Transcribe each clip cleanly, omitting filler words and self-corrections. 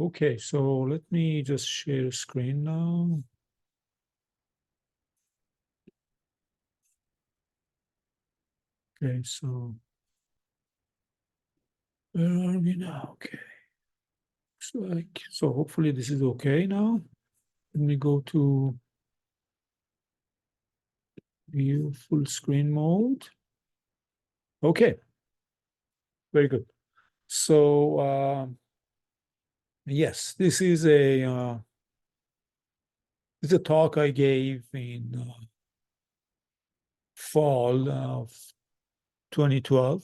Okay, so let me just share a screen now. Okay, so where are we now? Okay, so hopefully this is okay now. Let me go to view full screen mode. Okay, very good. So yes, this is a talk I gave in fall of 2012.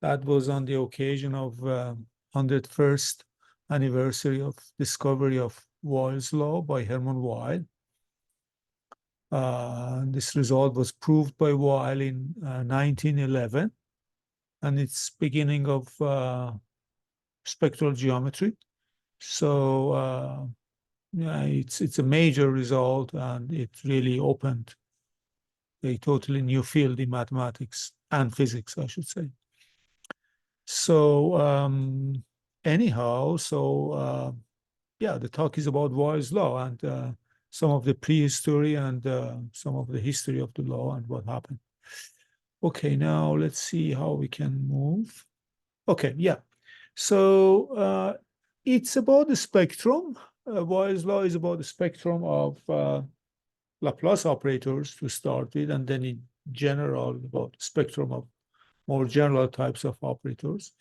That was on the occasion of 101st anniversary of discovery of Weyl's law by Herman Weyl. This result was proved by Weyl in 1911, and it's beginning of spectral geometry. So yeah, it's a major result, and it really opened a totally new field in mathematics and physics, I should say. So anyhow, yeah, the talk is about Weyl's law and some of the prehistory and some of the history of the law and what happened. Okay, now let's see how we can move. Okay, yeah. So it's about the spectrum. Weyl's law is about the spectrum of Laplace operators to start with, and then in general about the spectrum of more general types of operators.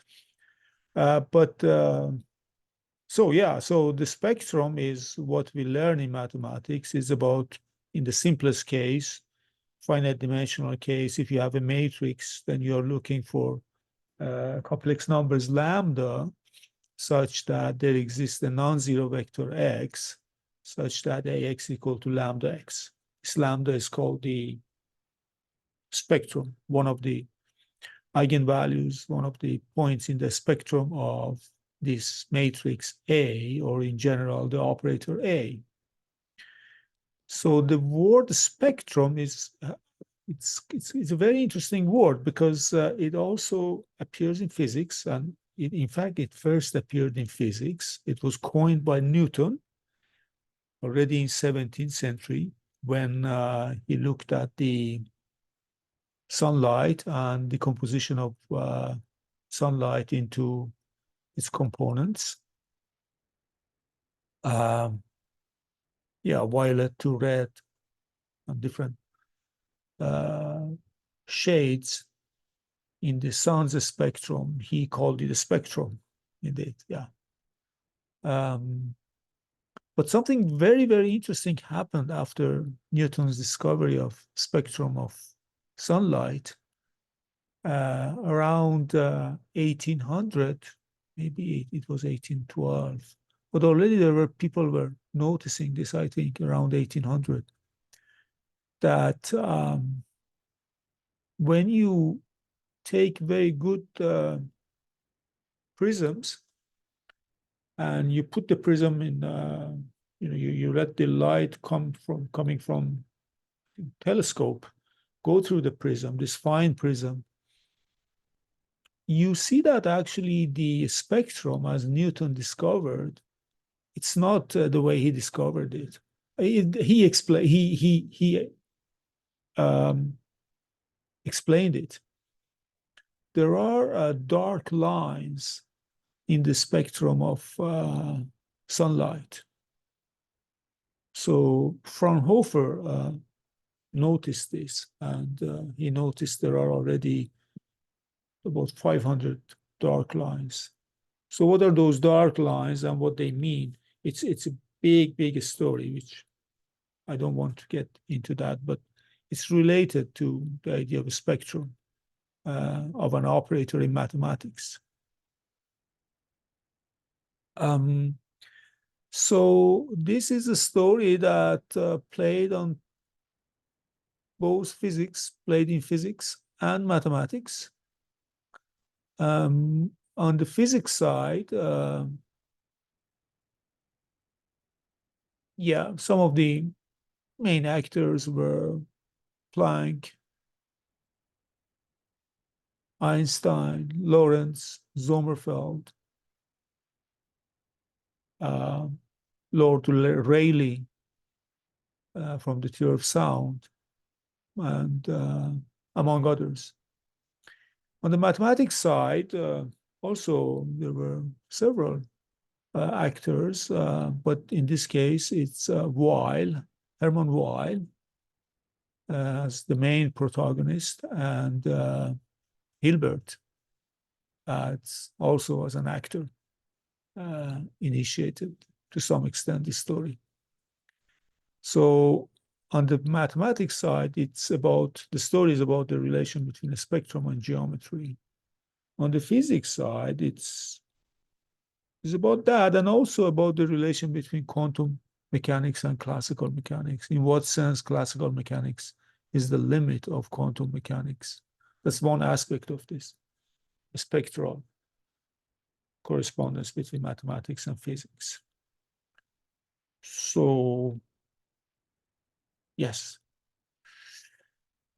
So yeah, so the spectrum is what we learn in mathematics is about, in the simplest case, finite dimensional case, if you have a matrix, then you're looking for complex numbers lambda such that there exists a non-zero vector x such that ax equal to lambda x. This lambda is called the spectrum, one of the eigenvalues, one of the points in the spectrum of this matrix A, or in general, the operator A. So the word spectrum is, it's a very interesting word because it also appears in physics, and in fact, it first appeared in physics. It was coined by Newton already in 17th century when he looked at the sunlight and the composition of sunlight into its components. Yeah, violet to red and different shades in the sun's spectrum. He called it a spectrum, indeed, yeah. But something very, very interesting happened after Newton's discovery of spectrum of sunlight. Around 1800, maybe it was 1812, but already there were people were noticing this, I think, around 1800, that when you take very good prisms and you put the prism in, you let the light coming from telescope go through the prism, this fine prism, you see that actually the spectrum, as Newton discovered, it's not the way he discovered it. He explained it. There are dark lines in the spectrum of sunlight. So Fraunhofer noticed this, and he noticed there are already about 500 dark lines. So what are those dark lines and what they mean? It's a big story, which I don't want to get into that, but it's related to the idea of a spectrum of an operator in mathematics. So this is a story that played in physics and mathematics. On the physics side, yeah, some of the main actors were Planck, Einstein, Lorentz, Sommerfeld. Lord Rayleigh from the theory of sound, and among others. On the mathematics side, also there were several actors, but in this case it's Weyl, Herman Weyl, as the main protagonist, and Hilbert also as an actor initiated to some extent the story. So on the mathematics side, the story is about the relation between a spectrum and geometry. On the physics side, it's about that, and also about the relation between quantum mechanics and classical mechanics. In what sense classical mechanics is the limit of quantum mechanics? That's one aspect of this, a spectral correspondence between mathematics and physics. So, yes.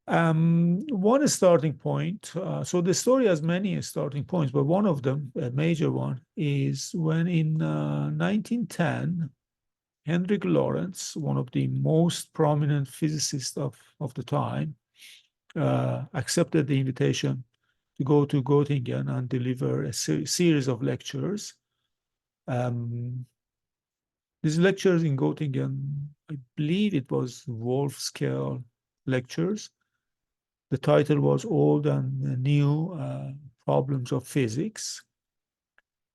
One starting point, so the story has many starting points, but one of them, a major one, is when in 1910, Hendrik Lorentz, one of the most prominent physicists of the time, accepted the invitation to go to Göttingen and deliver a series of lectures. These lectures in Göttingen, I believe it was Wolf-Scale lectures. The title was Old and New Problems of Physics.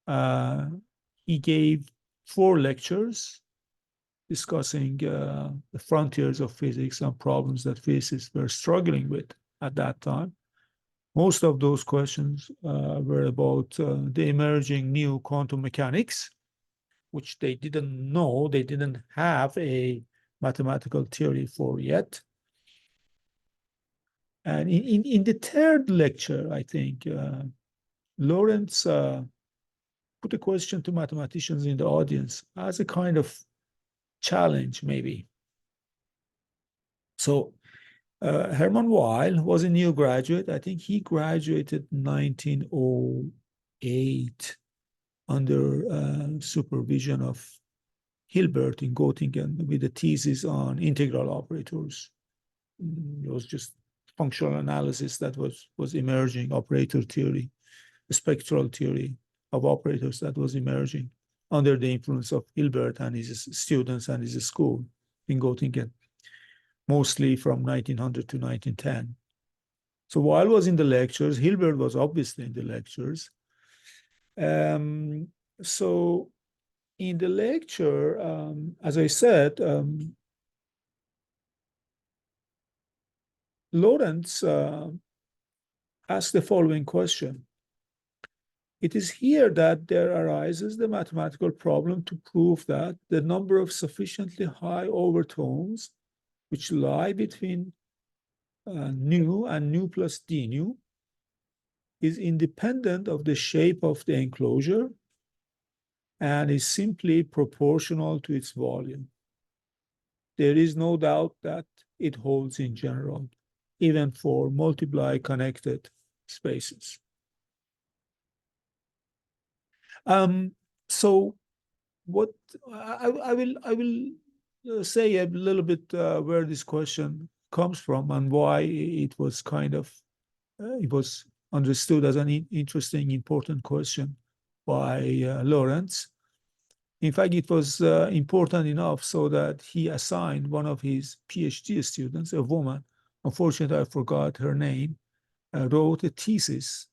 He gave 4 lectures discussing the frontiers of physics and problems that physicists were struggling with at that time. Most of those questions were about the emerging new quantum mechanics, which they didn't know, they didn't have a mathematical theory for yet. And in the third lecture, I think, Lorentz put a question to mathematicians in the audience as a kind of challenge, maybe. So Herman Weyl was a new graduate. I think he graduated 1908 under supervision of Hilbert in Göttingen with a thesis on integral operators. It was just functional analysis that was emerging, operator theory, the spectral theory of operators that was emerging under the influence of Hilbert and his students and his school in Göttingen, mostly from 1900 to 1910. So Weyl was in the lectures, Hilbert was obviously in the lectures. So in the lecture, as I said, Lorentz asked the following question. It is here that there arises the mathematical problem to prove that the number of sufficiently high overtones which lie between nu and nu plus d nu is independent of the shape of the enclosure and is simply proportional to its volume. There is no doubt that it holds in general, even for multiply connected spaces. So what I will say a little bit where this question comes from and why it was kind of it was understood as an interesting, important question by Lorentz. In fact, it was important enough so that he assigned one of his PhD students, a woman, unfortunately I forgot her name, wrote a thesis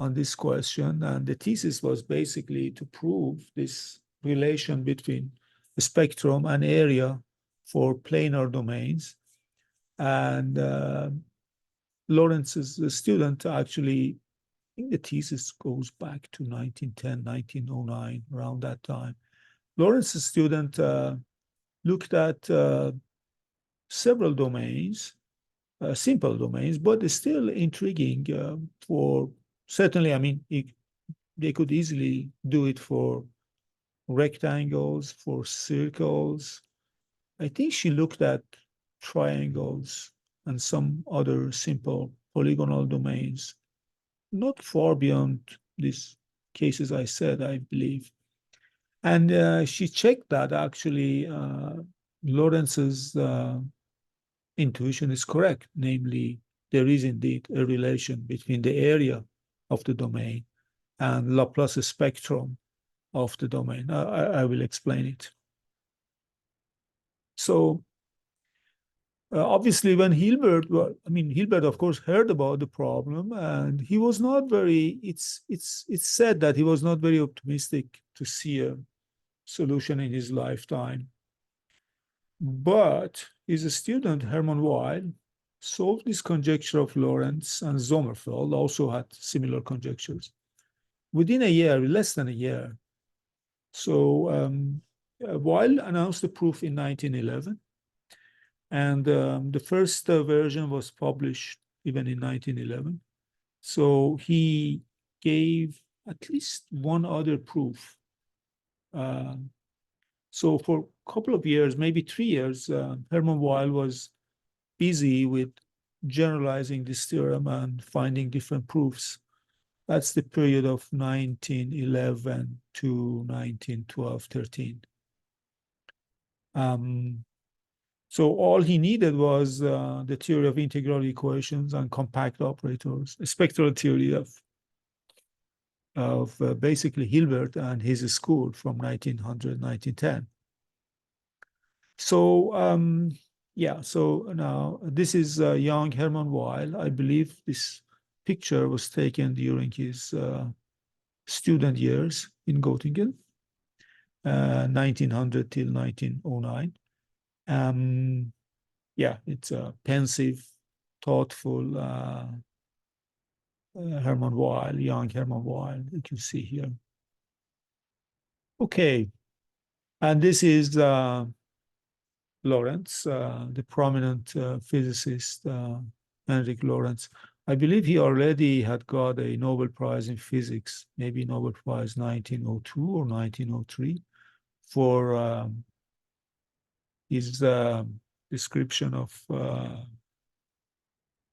on this question. And the thesis was basically to prove this relation between the spectrum and area for planar domains. And Lorentz's student actually, I think the thesis goes back to 1910, 1909, around that time. Lorentz's student looked at several domains, simple domains, but still intriguing for, certainly, I mean, they could easily do it for rectangles, for circles. I think she looked at triangles and some other simple polygonal domains, not far beyond these cases I said, I believe. And she checked that actually Lorentz's intuition is correct, namely, there is indeed a relation between the area of the domain and Laplace spectrum of the domain. I will explain it. So obviously, when Hilbert, well, I mean, Hilbert, of course, heard about the problem, and he was not very. It's said that he was not very optimistic to see a solution in his lifetime. But his student Herman Weyl solved this conjecture of Lorentz, and Sommerfeld also had similar conjectures within a year, less than a year. So Weyl announced the proof in 1911. And the first version was published even in 1911. So he gave at least one other proof. So for a couple of years, maybe 3 years, Herman Weyl was busy with generalizing this theorem and finding different proofs. That's the period of 1911 to 1912, 13. So all he needed was the theory of integral equations and compact operators, a spectral theory of basically Hilbert and his school from 1900, 1910. So yeah, so now this is young Hermann Weyl. I believe this picture was taken during his student years in Göttingen, 1900 till 1909. Yeah, it's a pensive, thoughtful Hermann Weyl, young Hermann Weyl, you can see here. Okay, and this is Lorentz, the prominent physicist, Henrik Lorentz. I believe he already had got a Nobel Prize in physics, maybe Nobel Prize 1902 or 1903, for his description of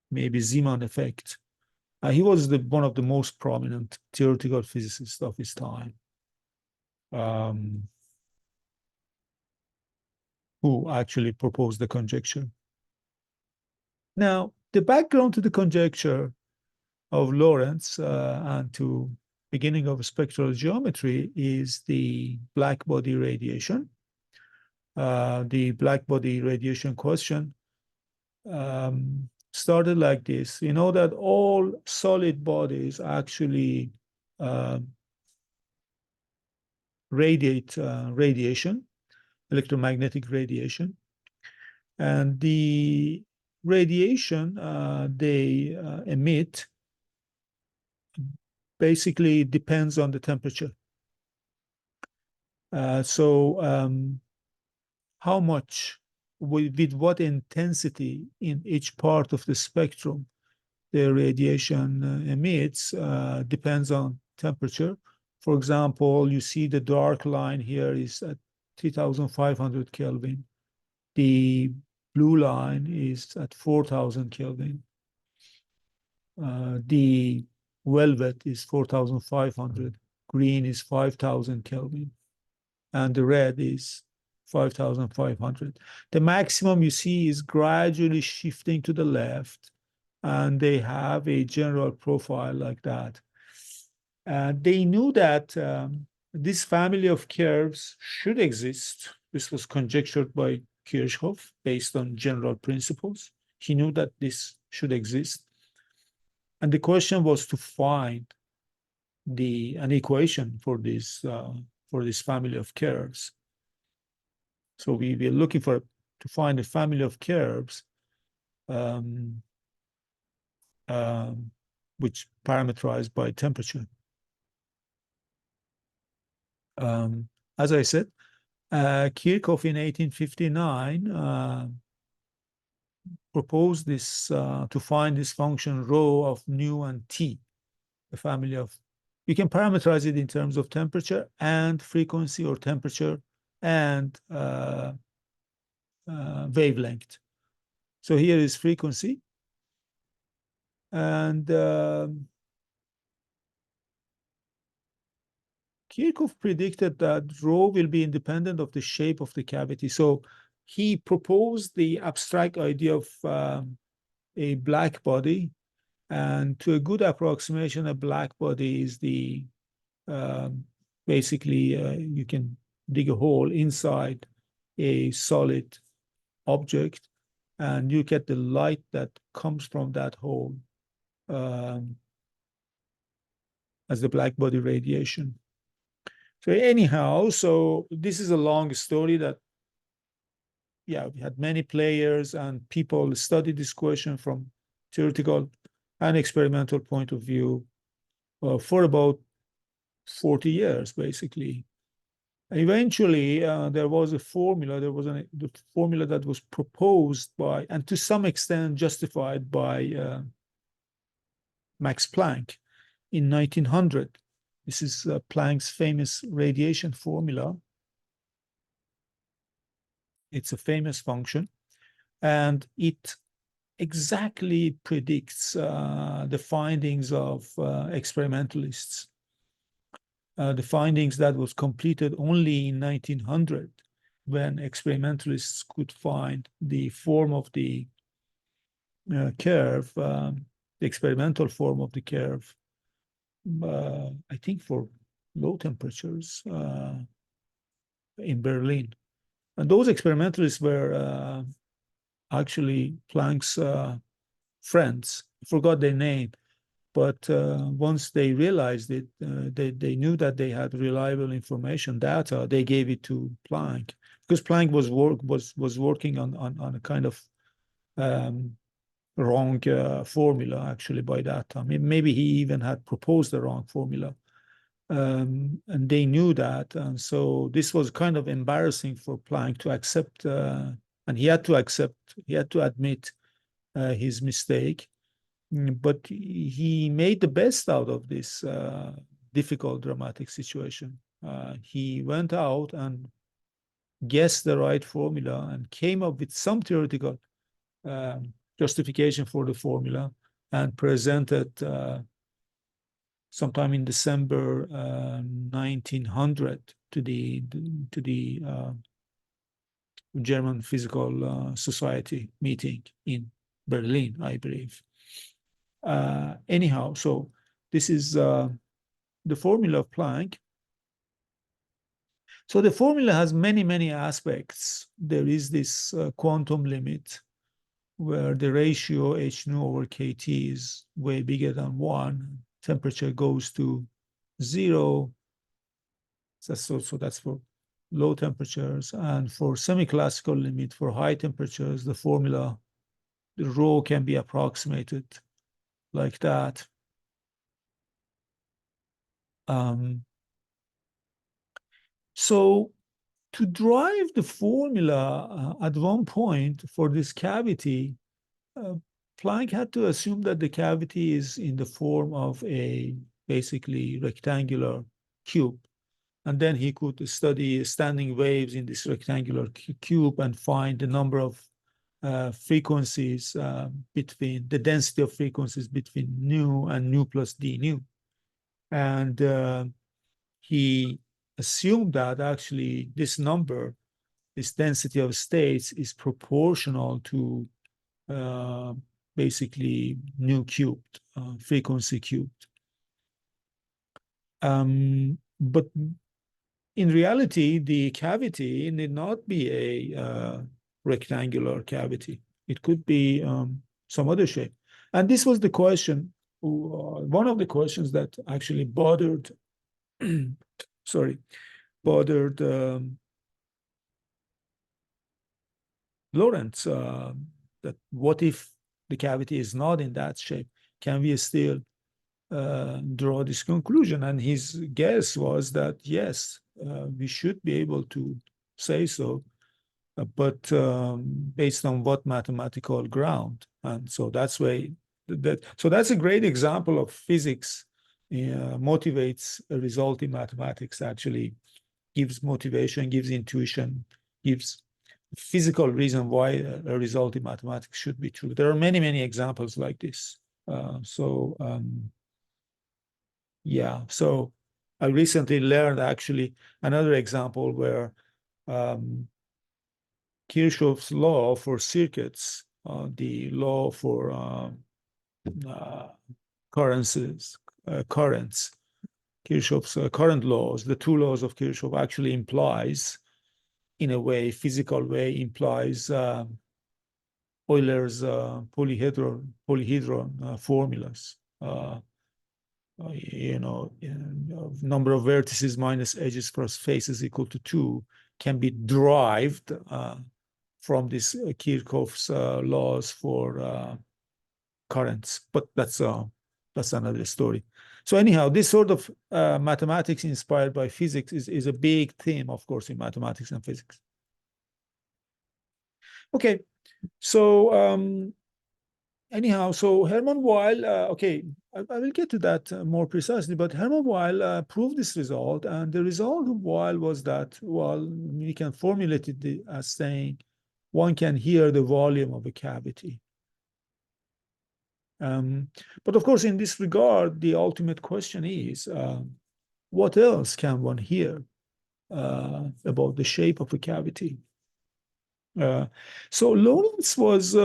maybe Zeeman effect. He was one of the most prominent theoretical physicists of his time, who actually proposed the conjecture. Now, the background to the conjecture of Lorentz and to beginning of spectral geometry is the black body radiation. The black body radiation question started like this. You know that all solid bodies actually radiate radiation, electromagnetic radiation. And the radiation they emit basically depends on the temperature. So how much, with what intensity in each part of the spectrum the radiation emits depends on temperature. For example, you see the dark line here is at 3,500 Kelvin. The blue line is at 4,000 Kelvin. The velvet is 4,500. Green is 5,000 Kelvin. And the red is 5,500. The maximum you see is gradually shifting to the left, and they have a general profile like that. They knew that this family of curves should exist. This was conjectured by Kirchhoff based on general principles. He knew that this should exist. And the question was to find an equation for this family of curves. So we were looking to find a family of curves which parameterized by temperature. As I said, Kirchhoff in 1859 proposed this to find this function rho of nu and t, a family of, you can parameterize it in terms of temperature and frequency, or temperature and wavelength. So here is frequency, and Kirchhoff predicted that rho will be independent of the shape of the cavity. So he proposed the abstract idea of a black body. And to a good approximation, a black body is the basically you can dig a hole inside a solid object, and you get the light that comes from that hole as the black body radiation. So anyhow, so this is a long story that, yeah, we had many players and people studied this question from theoretical and experimental point of view for about 40 years, basically. Eventually, there was a formula. There was the formula that was proposed by, and to some extent justified by Max Planck in 1900. This is Planck's famous radiation formula. It's a famous function, and it exactly predicts the findings of experimentalists. The findings that was completed only in 1900, when experimentalists could find the form of the curve, the experimental form of the curve, I think for low temperatures in Berlin. And those experimentalists were actually Planck's friends. I forgot their name. But once they realized it, they knew that they had reliable information, data. They gave it to Planck, because Planck was working on a kind of wrong formula actually by that time. Maybe he even had proposed the wrong formula, and they knew that. And so this was kind of embarrassing for Planck to accept, and he had to accept. He had to admit his mistake. But he made the best out of this difficult, dramatic situation. He went out and guessed the right formula and came up with some theoretical justification for the formula and presented sometime in December 1900 to the German Physical Society meeting in Berlin, I believe. Anyhow, so this is the formula of Planck. So the formula has many, many aspects. There is this quantum limit where the ratio h nu over kT is way bigger than 1. Temperature goes to 0. So that's for low temperatures. And for semi-classical limit, for high temperatures, the formula, the rho can be approximated like that. So to drive the formula at one point for this cavity, Planck had to assume that the cavity is in the form of a basically rectangular cube. And then he could study standing waves in this rectangular cube and find the number of frequencies between the density of frequencies between nu and nu plus d nu. And he assumed that actually this number, this density of states, is proportional to basically nu cubed, frequency cubed. But in reality, the cavity need not be a rectangular cavity. It could be some other shape. And this was the question, one of the questions that actually bothered, bothered Lorentz, that what if the cavity is not in that shape? Can we still draw this conclusion? And his guess was that yes, we should be able to say so, but based on what mathematical ground? And so that's why so that's a great example of physics motivates a result in mathematics, actually gives motivation, gives intuition, gives physical reason why a result in mathematics should be true. There are many, many examples like this. Yeah, so I recently learned actually another example where Kirchhoff's law for circuits, the law for currents, Kirchhoff's current laws, the two laws of Kirchhoff actually implies, in a way, physical way, implies Euler's polyhedron formulas. Number of vertices minus edges plus faces equal to 2 can be derived from this Kirchhoff's laws for currents, but that's another story. So anyhow, this sort of mathematics inspired by physics is a big theme, of course, in mathematics and physics. Okay, so anyhow, so Herman Weyl, okay, I will get to that more precisely, but Herman Weyl proved this result, and the result of Weyl was that, well, we can formulate it as saying one can hear the volume of a cavity. But of course, in this regard, the ultimate question is, what else can one hear about the shape of a cavity? So Lorentz was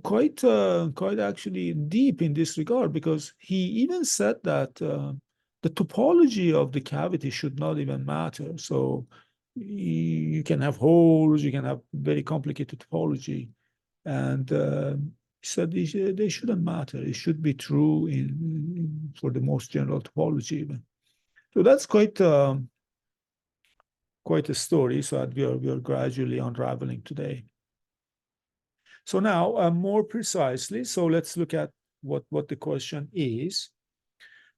quite actually deep in this regard, because he even said that the topology of the cavity should not even matter. So you can have holes, you can have very complicated topology, and he said they shouldn't matter. It should be true for the most general topology even. So that's quite a story. So that we are gradually unraveling today. So now, more precisely, so let's look at what the question is.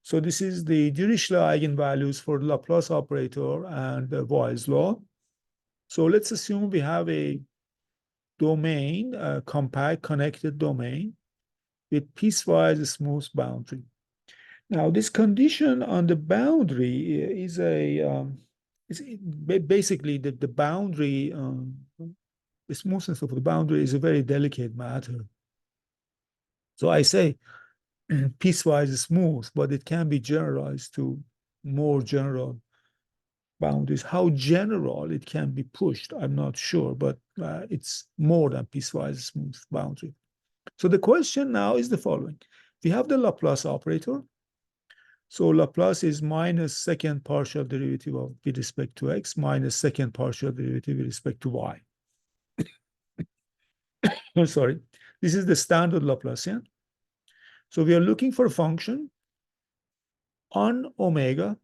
So this is the Dirichlet eigenvalues for the Laplace operator and Weyl's law. So let's assume we have a domain, a compact connected domain with piecewise smooth boundary. Now, this condition on the boundary is basically the boundary. The smoothness of the boundary is a very delicate matter. So I say piecewise smooth, but it can be generalized to more general boundaries. How general it can be pushed, I'm not sure, but it's more than piecewise smooth boundary. So the question now is the following. We have the Laplace operator. So Laplace is minus second partial derivative with respect to x minus second partial derivative with respect to y. Sorry, this is the standard Laplacian. So we are looking for a function on omega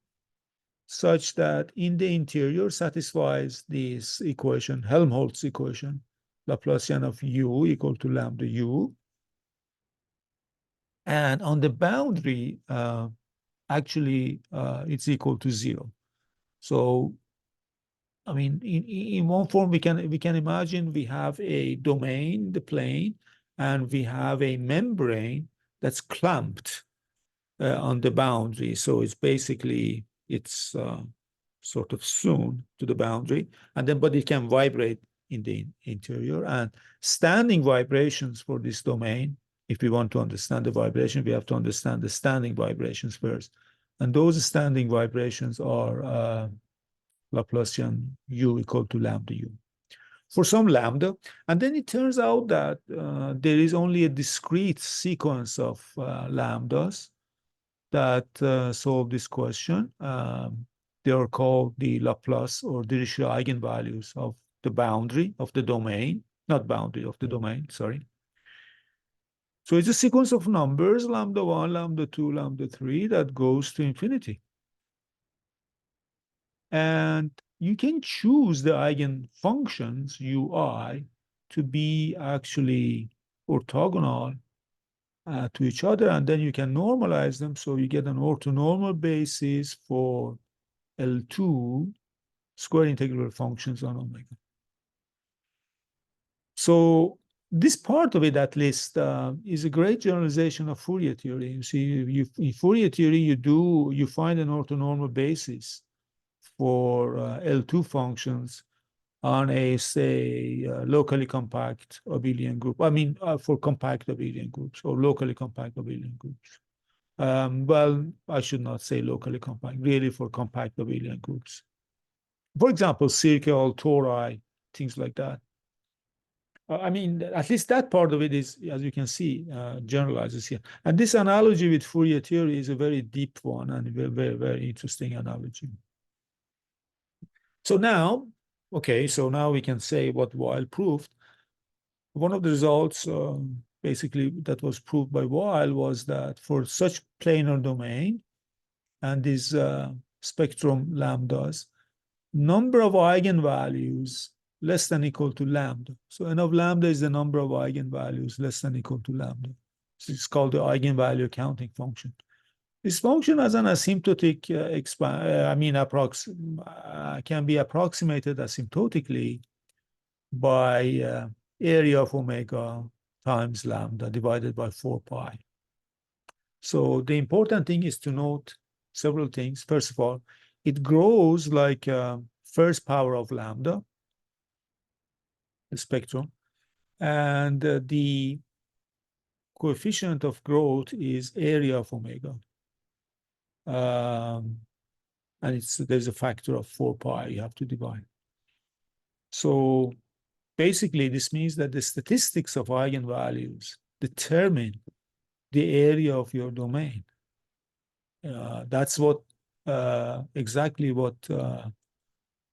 such that in the interior satisfies this equation, Helmholtz equation, Laplacian of u equal to lambda u. And on the boundary, actually, it's equal to 0. So, I mean, in one form, we can imagine we have a domain, the plane, and we have a membrane that's clamped on the boundary. So it's basically, it's sort of sewn to the boundary, and then, but it can vibrate in the interior. And standing vibrations for this domain, if we want to understand the vibration, we have to understand the standing vibrations first. And those standing vibrations are Laplacian u equal to lambda u for some lambda. And then it turns out that there is only a discrete sequence of lambdas that solve this question. They are called the Laplace or Dirichlet eigenvalues of the boundary of the domain, not boundary of the domain, sorry. So it's a sequence of numbers, lambda 1, lambda 2, lambda 3, that goes to infinity. And you can choose the eigenfunctions ui to be actually orthogonal to each other, and then you can normalize them, so you get an orthonormal basis for L2 square integral functions on omega. So this part of it, at least, is a great generalization of Fourier theory. You see, in Fourier theory, you find an orthonormal basis for L2 functions on a, say, locally compact abelian group. I mean, for compact abelian groups or locally compact abelian groups. Well, I should not say locally compact, really for compact abelian groups. For example, circle, tori, things like that. I mean, at least that part of it is, as you can see, generalizes here. And this analogy with Fourier theory is a very deep one and very, very, very interesting analogy. So now, okay, so now we can say what Weyl proved. One of the results, basically, that was proved by Weyl was that for such planar domain and these spectrum lambdas, number of eigenvalues less than equal to lambda. So n of lambda is the number of eigenvalues less than equal to lambda. So it's called the eigenvalue counting function. This function has an asymptotic can be approximated asymptotically by area of omega times lambda divided by 4 pi. So the important thing is to note several things. First of all, it grows like first power of lambda, the spectrum, and the coefficient of growth is area of omega. And there's a factor of 4 pi you have to divide. So basically, this means that the statistics of eigenvalues determine the area of your domain. That's what exactly what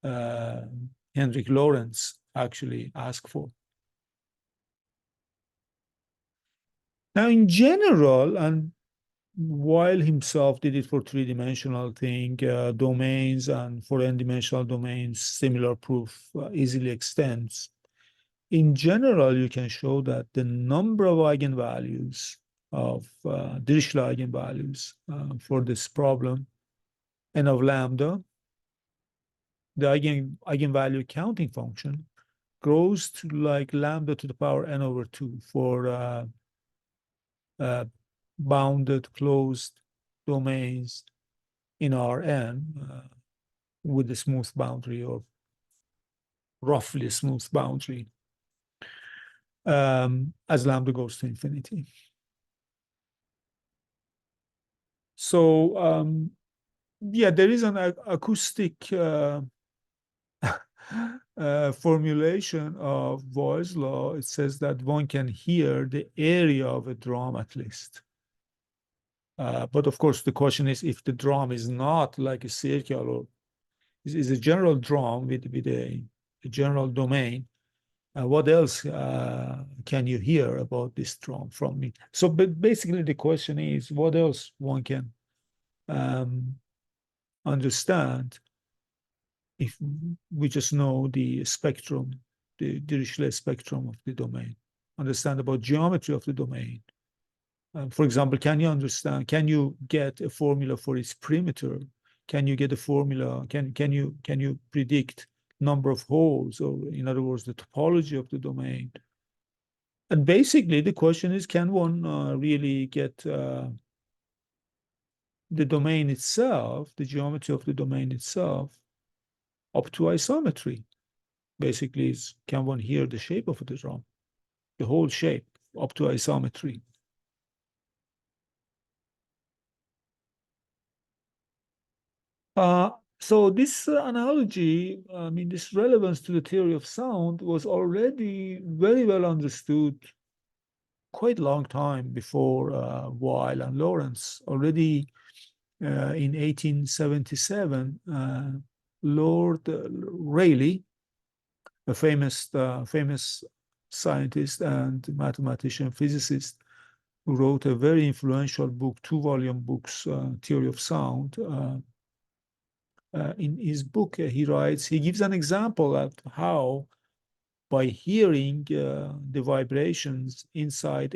Henrik Lorentz actually asked for. Now, in general, and Weyl himself did it for three-dimensional domains, and for n-dimensional domains, similar proof easily extends. In general, you can show that the number of eigenvalues of Dirichlet eigenvalues for this problem, n of lambda, the eigenvalue counting function, grows to like lambda to the power n over 2 for bounded closed domains in Rn with a smooth boundary or roughly smooth boundary as lambda goes to infinity. So yeah, there is an acoustic formulation of Weyl's law. It says that one can hear the area of a drum at least. But of course, the question is if the drum is not like a circle or is a general drum with a general domain, what else can you hear about this drum from me? So but basically the question is what else one can understand if we just know the spectrum, the Dirichlet spectrum of the domain, understand about geometry of the domain. For example, can you get a formula for its perimeter? Can you get a formula, can you predict number of holes, or in other words, the topology of the domain? And basically the question is, can one really get the domain itself, the geometry of the domain itself, up to isometry? Basically, is can one hear the shape of the drum, the whole shape up to isometry? So this analogy, I mean, this relevance to the theory of sound was already very well understood quite a long time before Weyl and Lorentz. Already in 1877, Lord Rayleigh, a famous scientist and mathematician, physicist, who wrote a very influential book, 2-volume books, Theory of Sound. In his book, he gives an example of how, by hearing the vibrations inside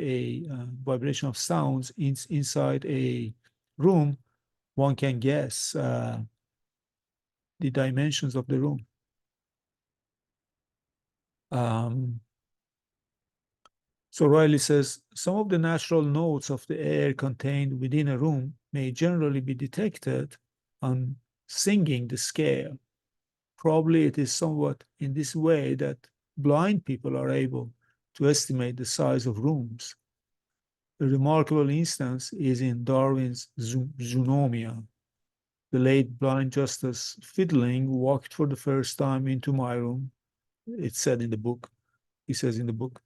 vibration of sounds inside a room, one can guess the dimensions of the room. So Riley says, some of the natural notes of the air contained within a room may generally be detected on singing the scale. Probably it is somewhat in this way that blind people are able to estimate the size of rooms. a remarkable instance is in Darwin's Zoonomia. The late blind Justice Fielding walked for the first time into my room. It's said in the book. He says in the book,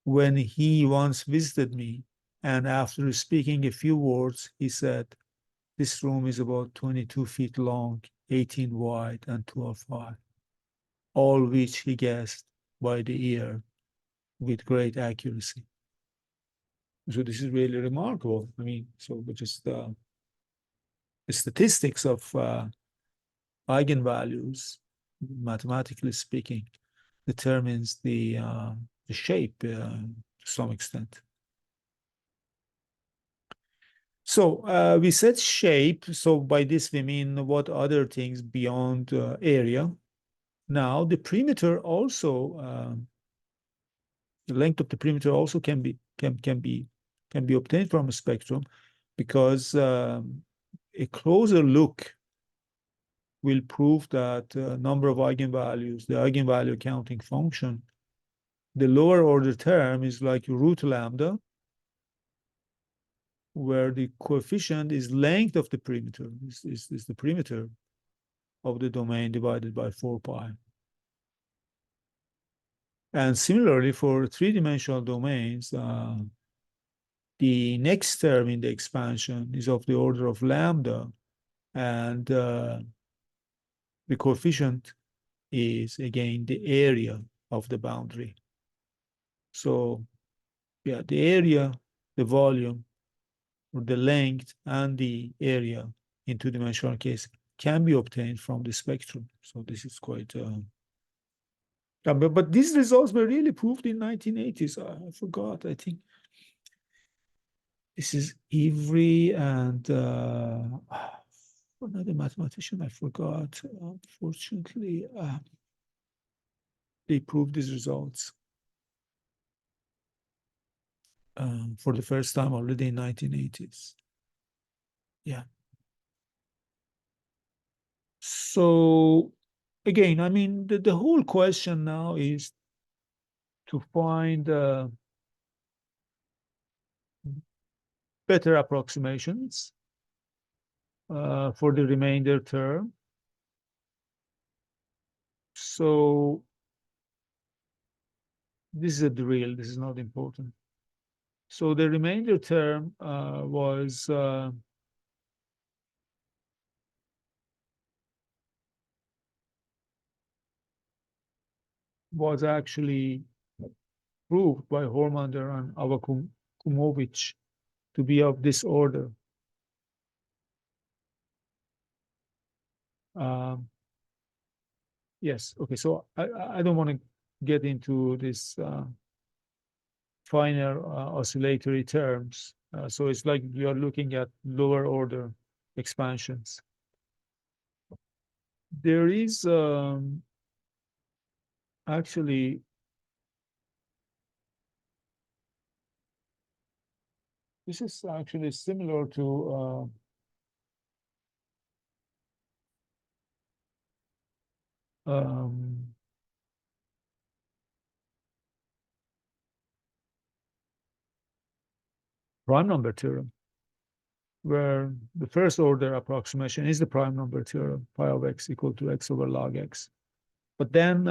when he once visited me, and after speaking a few words, he said, "This room is about 22 feet long, 18 wide, and 12 high," all which he guessed by the ear with great accuracy. So this is really remarkable. I mean, so just the statistics of eigenvalues, mathematically speaking, determines the shape to some extent. So we said shape. So by this we mean what other things beyond area. Now the perimeter also, the length of the perimeter also can be obtained from a spectrum, because a closer look will prove that number of eigenvalues, the eigenvalue counting function, the lower order term is like root lambda, where the coefficient is length of the perimeter, is the perimeter of the domain divided by 4 pi. And similarly, for three-dimensional domains, the next term in the expansion is of the order of lambda, and the coefficient is, again, the area of the boundary. So, yeah, the area, the volume, or the length, and the area in two-dimensional case can be obtained from the spectrum. So this is quite... but these results were really proved in 1980s. I forgot, I think. This is Ivry and another mathematician, I forgot. Unfortunately, they proved these results for the first time already in 1980s. Yeah. So again, I mean, the whole question now is to find better approximations for the remainder term. So this is a drill. This is not important. So the remainder term was actually proved by Hormander and Awakumovich to be of this order. Yes, okay, so I don't want to get into this finer oscillatory terms. So it's like you're looking at lower order expansions. There is actually this is actually similar to prime number theorem, where the first order approximation is the prime number theorem, pi of x equal to x over log x. But then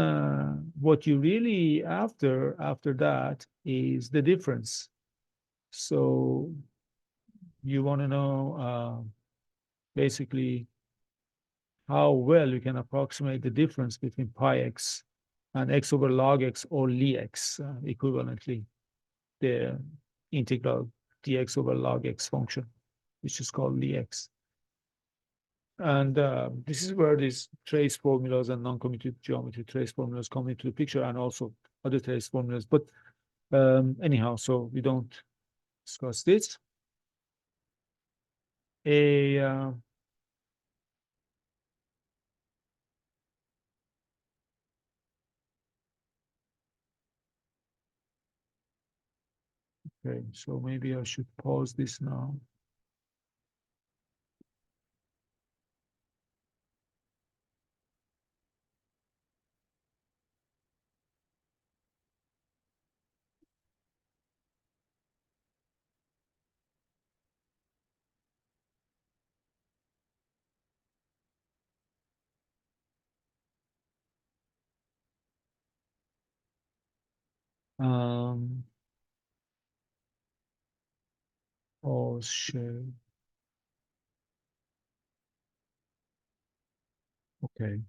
what you really after that is the difference. So you want to know basically how well you can approximate the difference between pi x and x over log x, or Li x, equivalently, the integral dx over log x function, which is called Li x. And this is where these trace formulas and non-commutative geometry trace formulas come into the picture, and also other trace formulas. But anyhow, so we don't discuss this. Okay, so maybe I should pause this now. Um, oh shit. Okay.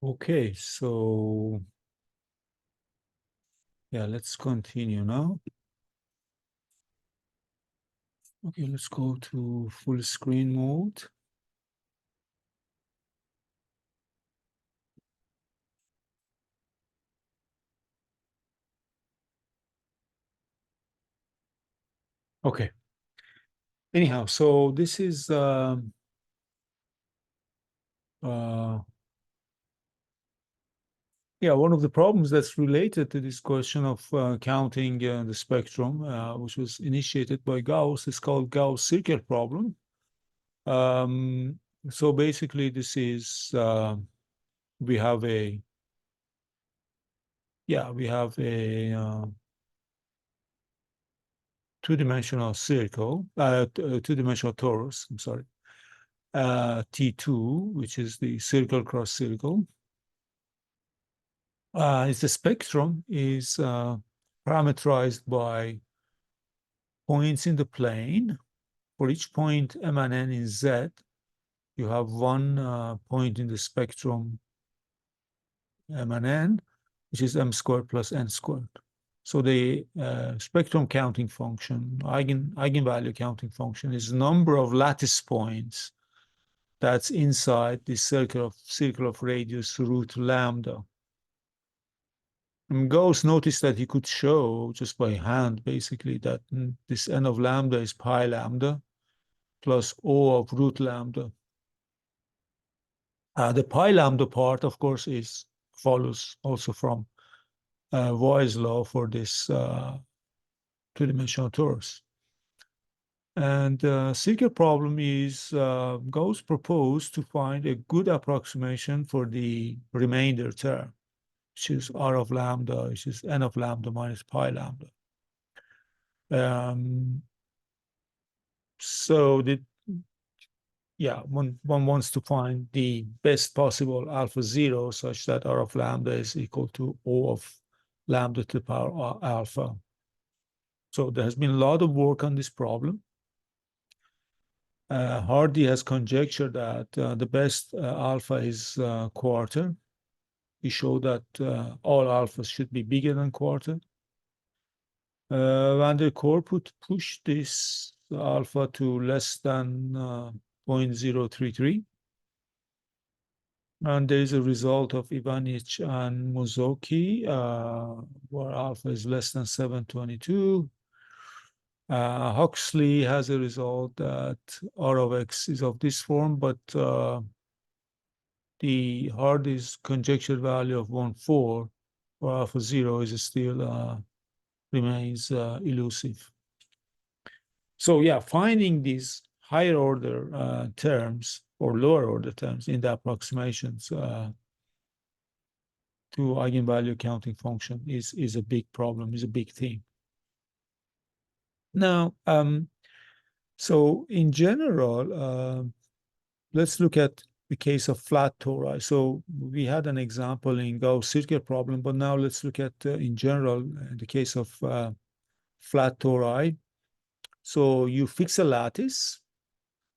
Okay, so yeah, let's continue now. Okay, let's go to full screen mode. Okay. Anyhow, so this is yeah, one of the problems that's related to this question of counting the spectrum, which was initiated by Gauss, is called Gauss circle problem. So basically, this is we have a two-dimensional circle, two-dimensional torus. I'm sorry, T2, which is the circle cross circle. Is the spectrum is parameterized by points in the plane. For each point M and N in Z, you have one point in the spectrum M and N, which is M squared plus N squared. So the spectrum counting function, eigenvalue counting function, is the number of lattice points that's inside the circle of radius root lambda. And Gauss noticed that he could show just by hand, basically, that this n of lambda is pi lambda plus O of root lambda. The pi lambda part, of course, follows also from Weyl's law for this two-dimensional torus. And second problem is Gauss proposed to find a good approximation for the remainder term, which is R of lambda, which is n of lambda minus pi lambda. So one wants to find the best possible alpha zero such that R of lambda is equal to O of lambda to the power alpha. So there has been a lot of work on this problem. Hardy has conjectured that the best alpha is quarter. He showed that all alphas should be bigger than quarter. Van der Kolk pushed this alpha to less than 0.033. And there is a result of Ivanich and Muzoki, where alpha is less than 722. Huxley has a result that R of X is of this form, but the Hardy's conjecture value of 1.4 for alpha 0 is still remains elusive. So yeah, finding these higher order terms or lower order terms in the approximations to eigenvalue counting function is a big problem, is a big theme. Now, so in general, let's look at the case of flat tori. So we had an example in Gauss circle problem, but now let's look at in general the case of flat tori. So you fix a lattice.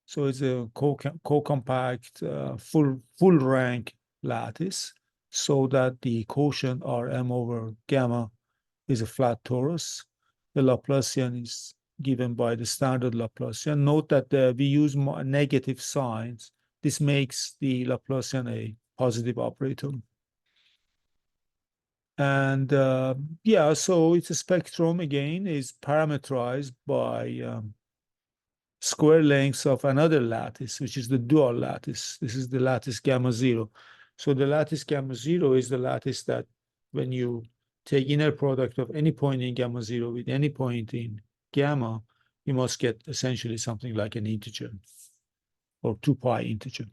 So it's a co-compact full rank lattice, so that the quotient Rm over gamma is a flat torus. The Laplacian is given by the standard Laplacian. Note that we use negative signs. This makes the Laplacian a positive operator. And yeah, so it's a spectrum, again, is parameterized by square lengths of another lattice, which is the dual lattice. This is the lattice gamma 0. So the lattice gamma 0 is the lattice that when you take inner product of any point in gamma 0 with any point in gamma, you must get essentially something like an integer or 2 pi integer.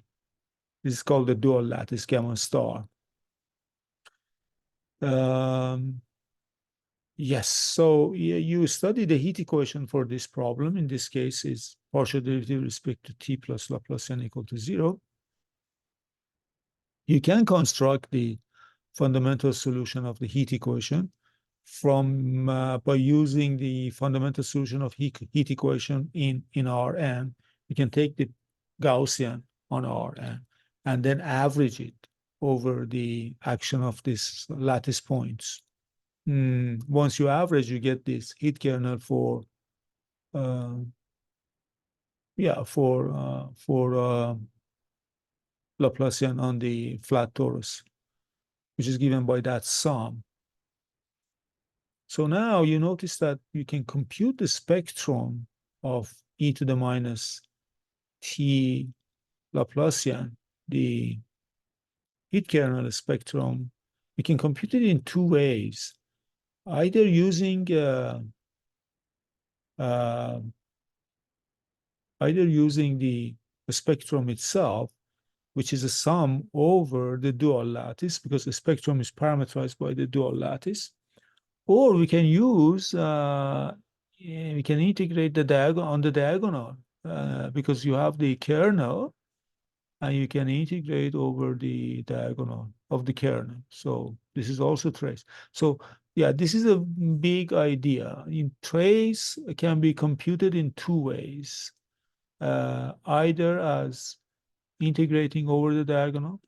This is called the dual lattice gamma star. Yes, so you study the heat equation for this problem. In this case, is partial derivative with respect to t plus Laplacian equal to 0. You can construct the fundamental solution of the heat equation from by using the fundamental solution of heat equation in Rn. You can take the Gaussian on Rn and then average it over the action of these lattice points. Once you average, you get this heat kernel for Laplacian on the flat torus, which is given by that sum. So now you notice that you can compute the spectrum of e to the minus t Laplacian, the heat kernel spectrum. We can compute it in two ways, either using the spectrum itself, which is a sum over the dual lattice, because the spectrum is parameterized by the dual lattice, or we can use, we can integrate the diagonal, because you have the kernel, and you can integrate over the diagonal of the kernel. So this is also trace. So yeah, this is a big idea. In trace can be computed in two ways, either as integrating over the diagonal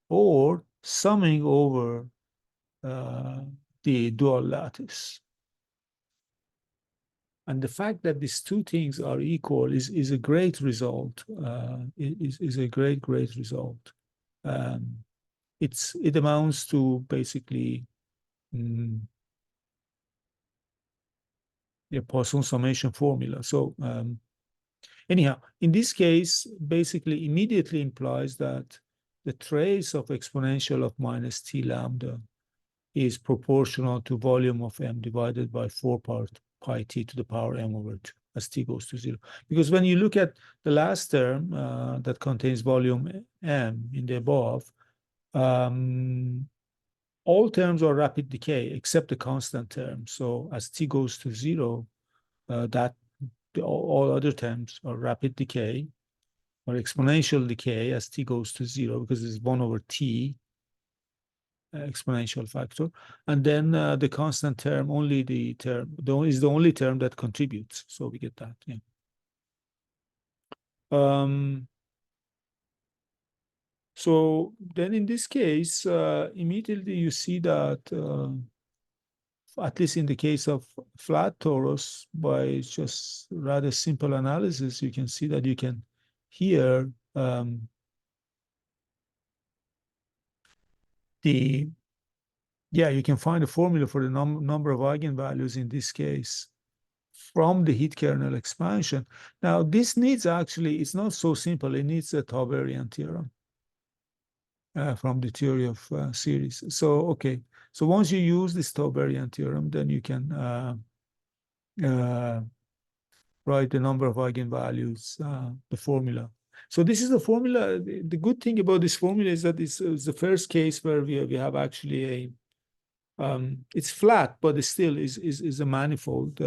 or summing over the dual lattice. And the fact that these two things are equal is a great result. Is a great result. It amounts to basically a Poisson summation formula. So anyhow, in this case, basically immediately implies that the trace of exponential of minus t lambda is proportional to volume of m divided by 4 pi t to the power m over 2 as t goes to 0. Because when you look at the last term that contains volume m in the above, all terms are rapid decay except the constant term. So as t goes to 0, all other terms are rapid decay or exponential decay as t goes to 0, because it's 1 over t exponential factor, and then the constant term is the only term that contributes. So we get that. Yeah. So then in this case, immediately you see that, at least in the case of flat torus, by just rather simple analysis, you can see that you can here you can find a formula for the number of eigenvalues in this case from the heat kernel expansion. Now, this needs actually, it's not so simple. It needs a Tauberian theorem from the theory of series. So, okay. So once you use this Tauberian theorem, then you can write the number of eigenvalues, the formula. So this is the formula. The good thing about this formula is that it's the first case where we have actually a it's flat, but it still is a manifold,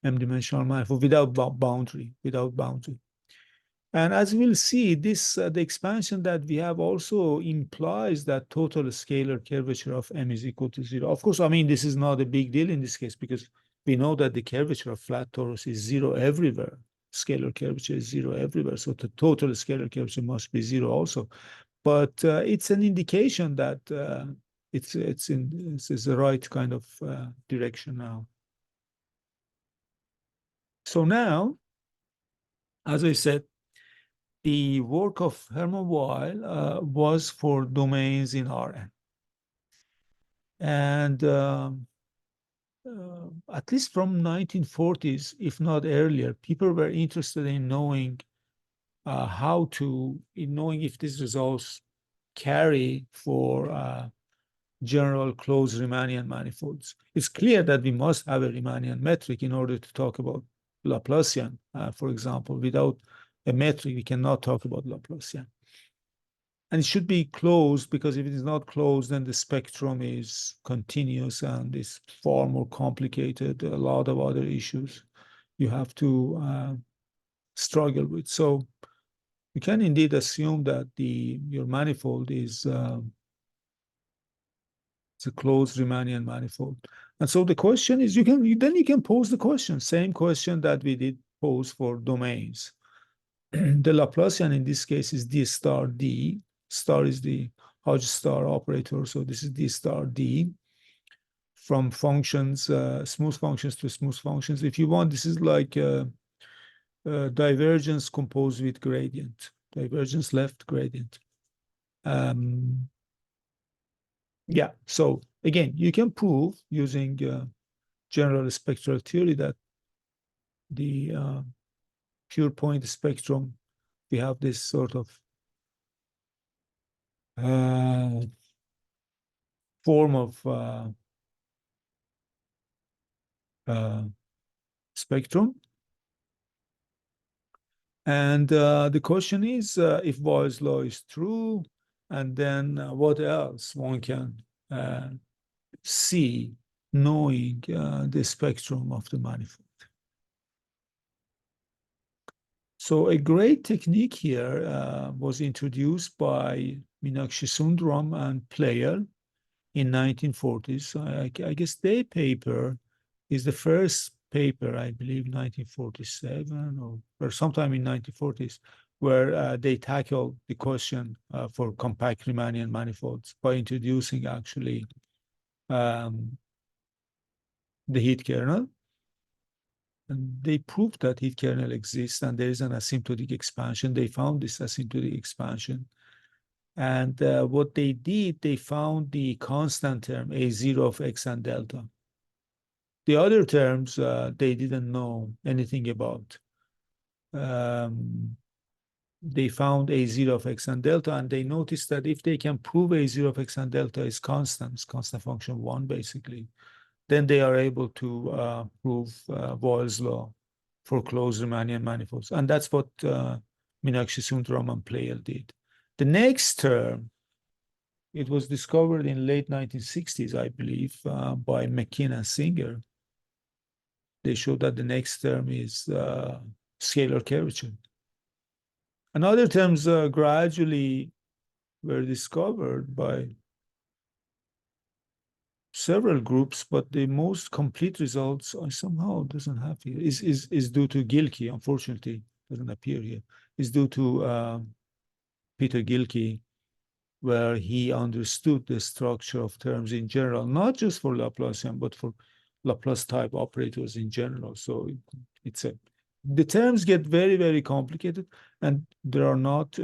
m-dimensional manifold without boundary. And as we'll see, this the expansion that we have also implies that total scalar curvature of m is equal to 0. Of course, I mean, this is not a big deal in this case because we know that the curvature of flat torus is 0 everywhere. Scalar curvature is 0 everywhere. So the total scalar curvature must be 0 also. But it's an indication that it's the right kind of direction now. So now, as I said, the work of Herman Weyl was for domains in Rn. And at least from 1940s, if not earlier, people were interested in knowing knowing if these results carry for general closed Riemannian manifolds. It's clear that we must have a Riemannian metric in order to talk about Laplacian, for example. Without a metric, we cannot talk about Laplacian. And it should be closed, because if it is not closed, then the spectrum is continuous and is far more complicated. A lot of other issues you have to struggle with. So you can indeed assume that your manifold is it's a closed Riemannian manifold. And so the question is, you can pose the question, same question that we did pose for domains. The Laplacian in this case is d star d. Star is the Hodge star operator. So this is D star D from functions, smooth functions to smooth functions. If you want, this is like divergence composed with gradient, divergence left gradient. Yeah, so again, you can prove using general spectral theory that the pure point spectrum, we have this sort of form of spectrum. And the question is if Boyle's law is true, and then what else one can see knowing the spectrum of the manifold. So a great technique here was introduced by Meenakshi Sundaram and Pleyel in 1940s. I guess their paper is the first paper, I believe, 1947 or sometime in 1940s, where they tackle the question for compact Riemannian manifolds by introducing actually the heat kernel. And they proved that heat kernel exists and there is an asymptotic expansion. They found this asymptotic expansion. And what they did, they found the constant term A0 of X and delta. The other terms, they didn't know anything about. They found A0 of X and delta, and they noticed that if they can prove A0 of X and delta is constant, it's constant function 1, basically, then they are able to prove Boyle's law for closed Riemannian manifolds. And that's what Meenakshi Sundaram and Pleyel did. The next term, it was discovered in late 1960s, I believe, by McKean and Singer. They showed that the next term is scalar curvature. And other terms gradually were discovered by several groups, but the most complete results I somehow doesn't have here is due to Gilkey. Unfortunately, doesn't appear here. Is due to Peter Gilkey, where he understood the structure of terms in general, not just for Laplacian, but for Laplace type operators in general. So the terms get very, very complicated, and there are not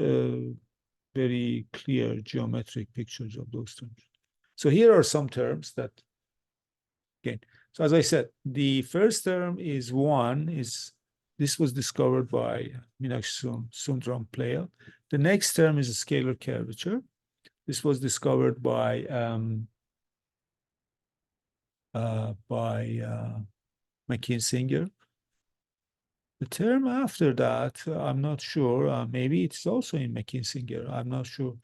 very clear geometric pictures of those terms. So here are some terms that, again, so as I said, the first term is 1, this was discovered by Meenakshi Sundaram Pleyel. The next term is a scalar curvature. This was discovered by McKean-Singer. The term after that, I'm not sure. Maybe it's also in McKean-Singer. I'm not sure.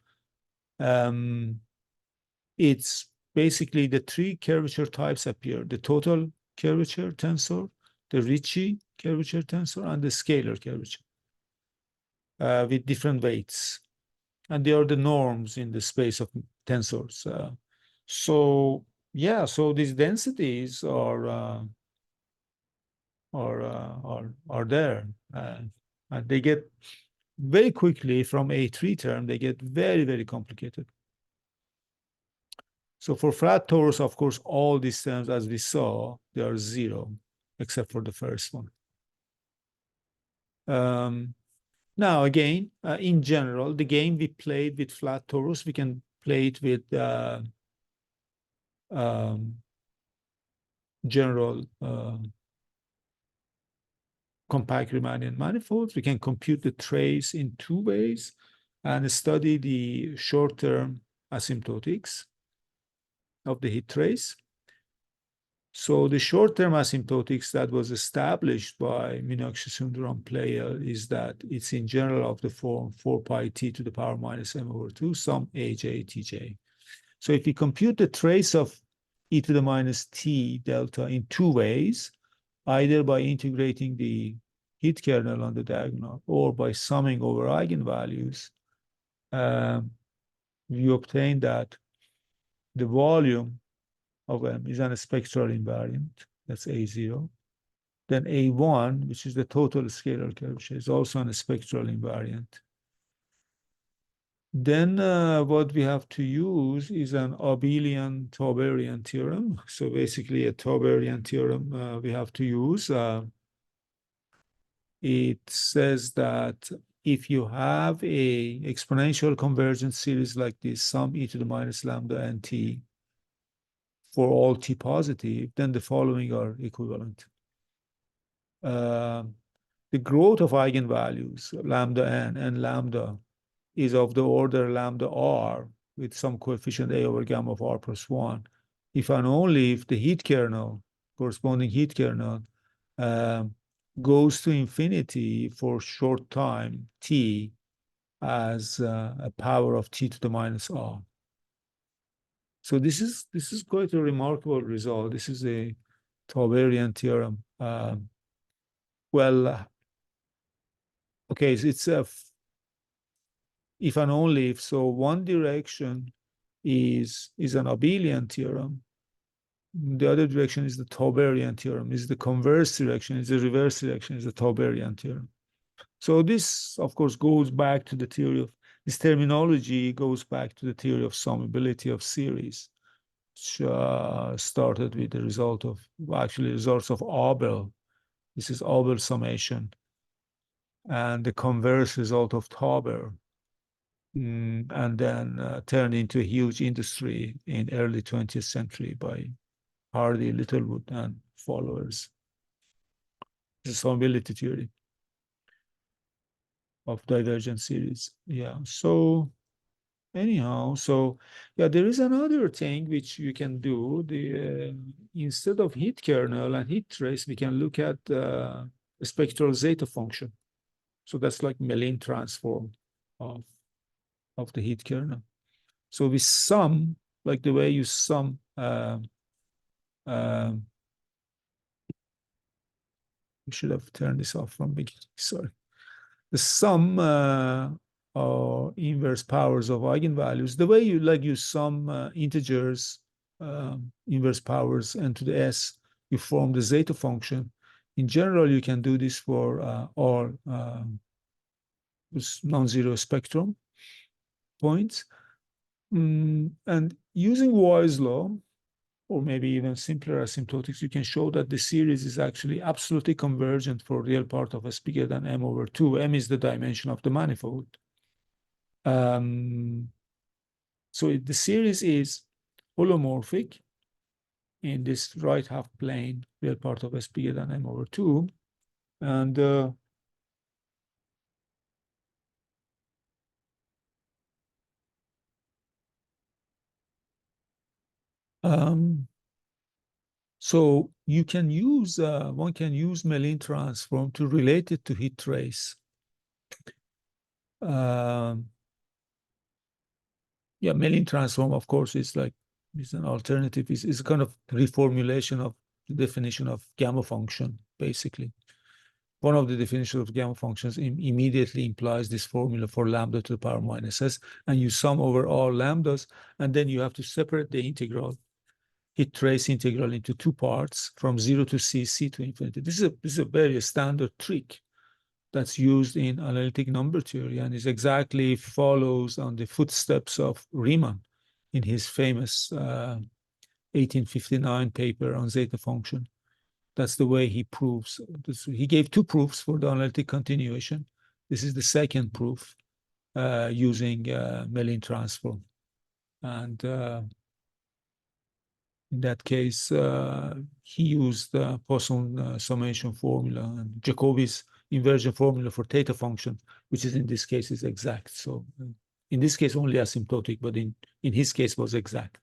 It's basically the 3 curvature types appear: the total curvature tensor, the Ricci curvature tensor, and the scalar curvature with different weights. And they are the norms in the space of tensors. So yeah, so these densities are there. And they get very quickly from a 3 term, they get very, very complicated. So for flat torus, of course, all these terms, as we saw, they are 0, except for the first one. Now, again, in general, the game we played with flat torus, we can play it with general compact Riemannian manifolds. We can compute the trace in 2 ways and study the short-term asymptotics of the heat trace. So the short-term asymptotics that was established by Meenakshi Sundaram Pleyel is that it's in general of the form 4 pi t to the power minus m over 2, some aj tj. So if we compute the trace of e to the minus t delta in 2 ways, either by integrating the heat kernel on the diagonal or by summing over eigenvalues, we obtain that the volume of M is an spectral invariant, that's A0. Then A1, which is the total scalar curvature, is also a spectral invariant. Then what we have to use is an abelian-tauberian theorem. So basically a tauberian theorem we have to use. It says that if you have a exponential convergence series like this, sum e to the minus lambda n t for all t positive, then the following are equivalent. The growth of eigenvalues, lambda n and lambda, is of the order lambda r with some coefficient a over gamma of r plus 1, if and only if the heat kernel, corresponding heat kernel, goes to infinity for short time t as a power of t to the minus r. So this is quite a remarkable result. This is a Tauberian theorem. Well, okay, so it's a if and only if. So one direction is an abelian theorem. The other direction is the Tauberian theorem. Is the converse direction, is the reverse direction, is the Tauberian theorem. So this, of course, goes back to the theory of, this terminology goes back to the theory of summability of series, which started with the result of, actually results of Abel. This is Abel summation. And the converse result of Tauber. And then turned into a huge industry in early 20th century by Hardy, Littlewood, and followers. The summability theory of divergent series. Yeah. So anyhow, so yeah, there is another thing which you can do. The instead of heat kernel and heat trace, we can look at a spectral zeta function. So that's like Mellin transform of the heat kernel. So we sum, like the way you sum we should have turned this off from beginning, sorry. The sum or inverse powers of eigenvalues, the way you sum integers, inverse powers n to the s, you form the zeta function. In general, you can do this for all non-zero spectrum points. And using Weyl's law, or maybe even simpler asymptotics, you can show that the series is actually absolutely convergent for real part of s bigger than m over 2. M is the dimension of the manifold. So the series is holomorphic in this right half plane, real part of s bigger than m over 2. And so you can use, one can use Mellin transform to relate it to heat trace. Yeah, Mellin transform, of course, is an alternative, is a kind of reformulation of the definition of gamma function, basically. One of the definitions of gamma functions immediately implies this formula for lambda to the power minus s, and you sum over all lambdas, and then you have to separate the integral, heat trace integral, into two parts, from 0 to c, c to infinity. This is a very standard trick that's used in analytic number theory, and is exactly follows on the footsteps of Riemann in his famous 1859 paper on zeta function. That's the way he proves this. He gave two proofs for the analytic continuation. This is the second proof using Mellin transform. And in that case, he used Poisson summation formula and Jacobi's inversion formula for theta function, which is in this case is exact. So in this case, only asymptotic, but in his case was exact.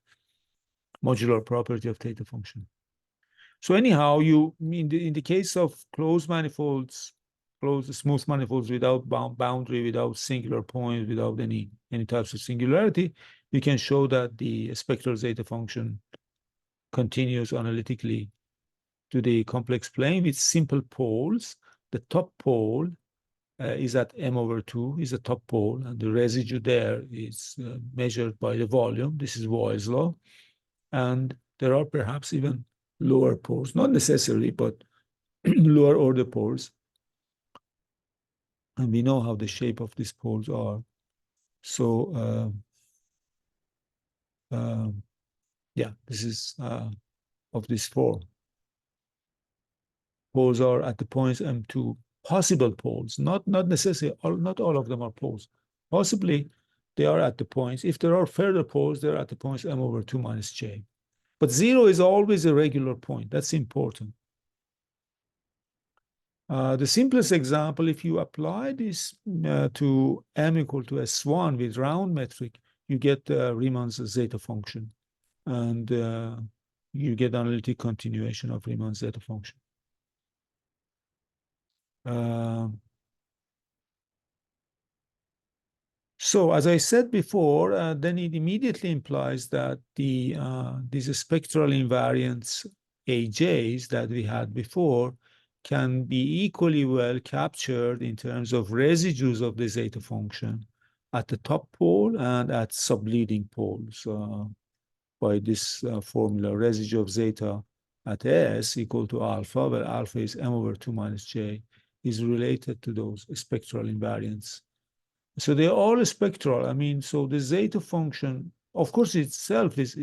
Modular property of theta function. So anyhow, you in the case of closed manifolds, closed smooth manifolds without boundary, without singular points, without any types of singularity, you can show that the spectral zeta function continues analytically to the complex plane with simple poles. The top pole is at m over 2, is a top pole, and the residue there is measured by the volume. This is Weyl's law. And there are perhaps even lower poles, not necessarily, but lower order poles. And we know how the shape of these poles are. So yeah, this is of this form. Poles are at the points M2, possible poles, not necessarily, not all of them are poles. Possibly they are at the points. If there are further poles, they're at the points M over 2 minus J. But 0 is always a regular point. That's important. The simplest example, if you apply this to M equal to S1 with round metric, you get Riemann's zeta function. And you get analytic continuation of Riemann's zeta function. So as I said before, then it immediately implies that these spectral invariants AJs that we had before can be equally well captured in terms of residues of the zeta function at the top pole and at subleading poles by this formula, residue of zeta at S equal to alpha, where alpha is M over 2 minus J, is related to those spectral invariants. So they're all spectral. I mean, so the zeta function, of course, itself is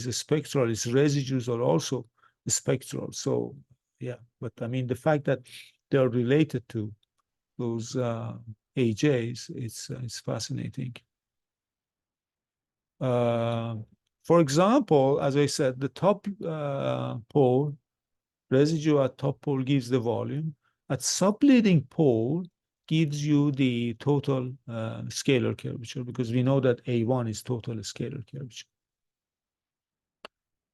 a spectral. Its residues are also spectral. So yeah, but I mean, the fact that they are related to those AJs, it's fascinating. For example, as I said, the top pole, residue at top pole gives the volume. At subleading pole gives you the total scalar curvature, because we know that A1 is total scalar curvature.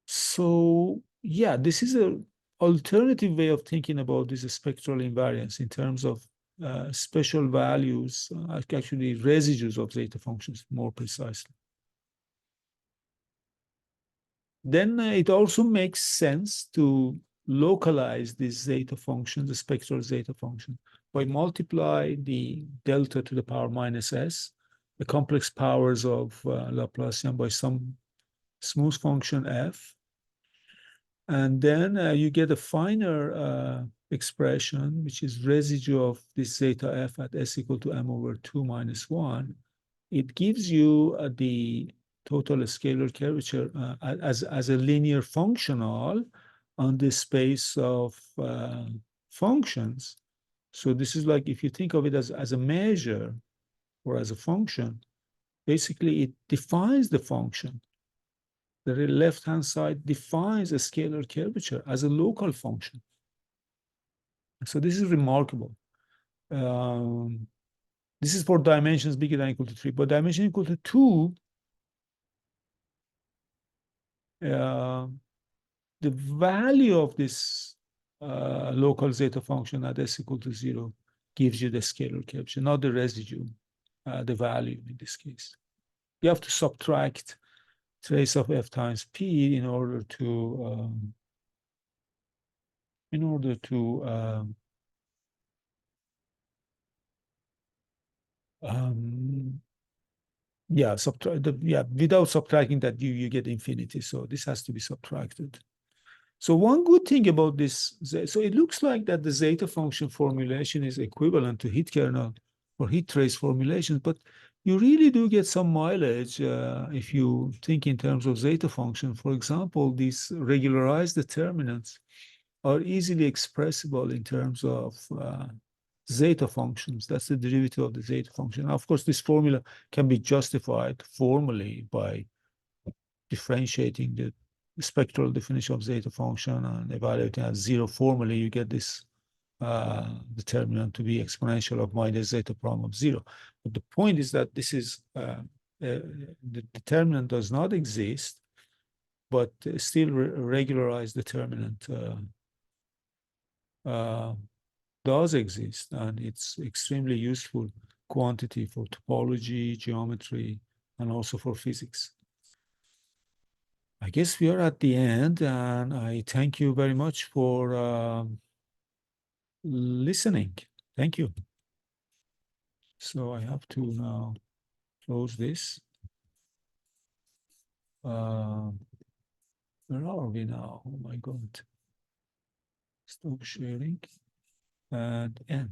So yeah, this is an alternative way of thinking about this spectral invariance in terms of special values, actually residues of zeta functions more precisely. Then it also makes sense to localize this zeta function, the spectral zeta function, by multiply the delta to the power minus s, the complex powers of Laplacian, by some smooth function f. And then you get a finer expression, which is residue of this zeta f at s equal to m over 2 minus 1. It gives you the total scalar curvature as a linear functional on the space of functions. So this is like, if you think of it as a measure or as a function, basically it defines the function. The left-hand side defines a scalar curvature as a local function. So this is remarkable. This is for dimensions bigger than or equal to 3, but dimension equal to 2, the value of this local zeta function at s equal to 0 gives you the scalar curvature, not the residue, the value in this case. You have to subtract trace of f times p in order to yeah, without subtracting that, you get infinity. So this has to be subtracted. So one good thing about this, so it looks like that the zeta function formulation is equivalent to heat kernel or heat trace formulations, but you really do get some mileage if you think in terms of zeta function. For example, these regularized determinants are easily expressible in terms of zeta functions. That's the derivative of the zeta function. Now, of course, this formula can be justified formally by differentiating the spectral definition of zeta function and evaluating at 0 formally. You get this determinant to be exponential of minus zeta prime of 0. But the point is that this is the determinant does not exist, but still regularized determinant does exist, and it's extremely useful quantity for topology, geometry, and also for physics. I guess we are at the end, and I thank you very much for listening. Thank you. So I have to now close this. Where are we now? Oh my God. Stop sharing and end.